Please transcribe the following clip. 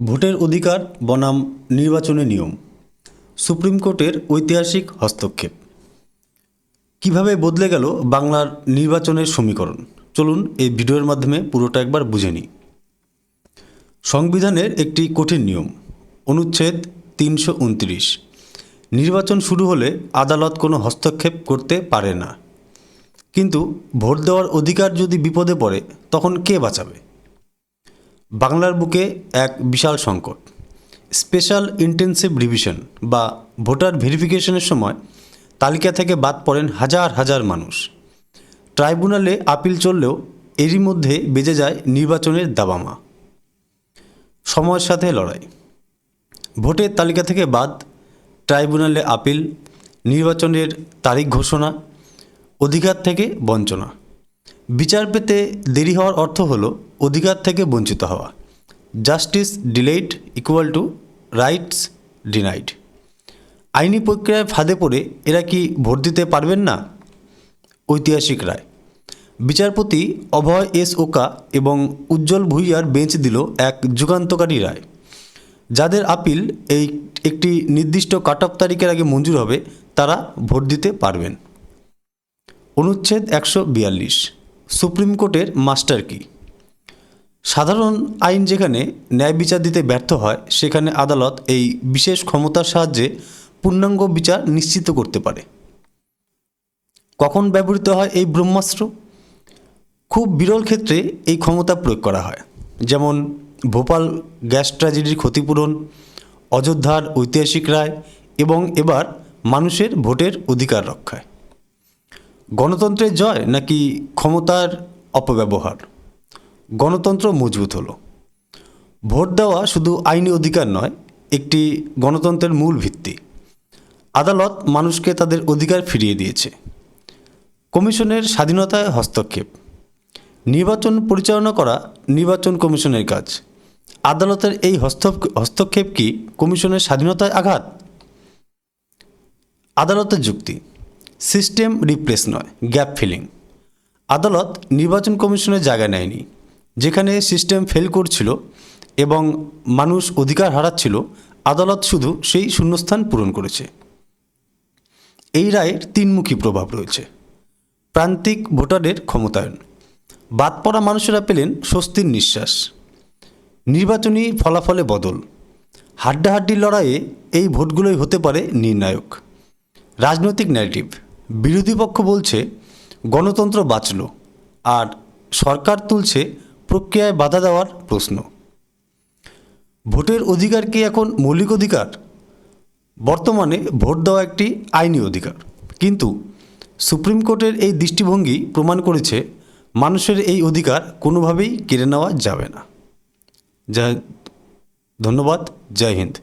ভোটের অধিকার বনাম নির্বাচনের নিয়ম, সুপ্রিম কোর্টের ঐতিহাসিক হস্তক্ষেপ। কিভাবে বদলে গেল বাংলার নির্বাচনের সমীকরণ, চলুন এই ভিডিওর মাধ্যমে পুরোটা একবার বুঝে নিই। সংবিধানের একটি কঠিন নিয়ম, অনুচ্ছেদ 329, নির্বাচন শুরু হলে আদালত কোনো হস্তক্ষেপ করতে পারে না। কিন্তু ভোট দেওয়ার অধিকার যদি বিপদে পড়ে তখন কে বাঁচাবে? বাংলার বুকে এক বিশাল সংকট। স্পেশাল ইন্টেনসিভ রিভিশন বা ভোটার ভেরিফিকেশনের সময় তালিকা থেকে বাদ পড়েন হাজার হাজার মানুষ। ট্রাইব্যুনালে আপিল চললেও এরই মধ্যে বেজে যায় নির্বাচনের দাবামা। সময়ের সাথে লড়াই, ভোটের তালিকা থেকে বাদ, ট্রাইব্যুনালে আপিল, নির্বাচনের তারিখ ঘোষণা, অধিকার থেকে বঞ্চনা। বিচার পেতে দেরি হওয়ার অর্থ হল অধিকার থেকে বঞ্চিত হওয়া। Justice delayed equal to rights denied. আইনি প্রক্রিয়ায় ফাঁদে পড়ে এরা কি ভোট দিতে পারবেন না? ঐতিহাসিক রায়, বিচারপতি অভয় এস ওকা এবং উজ্জ্বল ভূঁইয়ার বেঞ্চ দিল এক যুগান্তকারী রায়। যাদের আপিল একটি নির্দিষ্ট কাট অফ তারিখের আগে মঞ্জুর হবে তারা ভোট দিতে পারবেন। অনুচ্ছেদ 142, সুপ্রিম কোর্টের মাস্টার কি। সাধারণ আইন যেখানে ন্যায় বিচার দিতে ব্যর্থ হয় সেখানে আদালত এই বিশেষ ক্ষমতার সাহায্যে পূর্ণাঙ্গ বিচার নিশ্চিত করতে পারে। কখন ব্যবহৃত হয় এই ব্রহ্মাস্ত্র? খুব বিরল ক্ষেত্রে এই ক্ষমতা প্রয়োগ করা হয়, যেমন ভোপাল গ্যাস ট্র্যাজেডির ক্ষতিপূরণ, অযোধ্যার ঐতিহাসিক রায় এবং এবার মানুষের ভোটের অধিকার রক্ষায়। গণতন্ত্রের জয় নাকি ক্ষমতার অপব্যবহার? গণতন্ত্র মজবুত হলো। ভোট দেওয়া শুধু আইনি অধিকার নয়, একটি গণতন্ত্রের মূল ভিত্তি। আদালত মানুষকে তাদের অধিকার ফিরিয়ে দিয়েছে। কমিশনের স্বাধীনতায় হস্তক্ষেপ, নির্বাচন পরিচালনা করা নির্বাচন কমিশনের কাজ। আদালতের এই হস্তক্ষেপ কি কমিশনের স্বাধীনতায় আঘাত? আদালতের যুক্তি, সিস্টেম রিপ্লেস নয়, গ্যাপ ফিলিং। আদালত নির্বাচন কমিশনের জায়গা নেয়নি। যেখানে সিস্টেম ফেল করছিল এবং মানুষ অধিকার হারাচ্ছিল, আদালত শুধু সেই শূন্যস্থান পূরণ করেছে। এই রায়ের তিনমুখী প্রভাব রয়েছে। প্রান্তিক ভোটারের ক্ষমতায়ন, বাদ পড়া মানুষেরা পেলেন স্বস্তির নিঃশ্বাস। নির্বাচনী ফলাফলে বদল, হাড্ডাহাড্ডির লড়াইয়ে এই ভোটগুলোই হতে পারে নির্ণায়ক। রাজনৈতিক ন্যারেটিভ, বিরোধী পক্ষ বলছে গণতন্ত্র বাঁচল আর সরকার তুলছে প্রক্রিয়ায় বাধা দেওয়ার প্রশ্ন। ভোটের অধিকার কি এখন মৌলিক অধিকার? বর্তমানে ভোট দেওয়া একটি আইনি অধিকার, কিন্তু সুপ্রিম কোর্টের এই দৃষ্টিভঙ্গি প্রমাণ করেছে মানুষের এই অধিকার কোনোভাবেই কেড়ে নেওয়া যাবে না। ধন্যবাদ, জয় হিন্দ।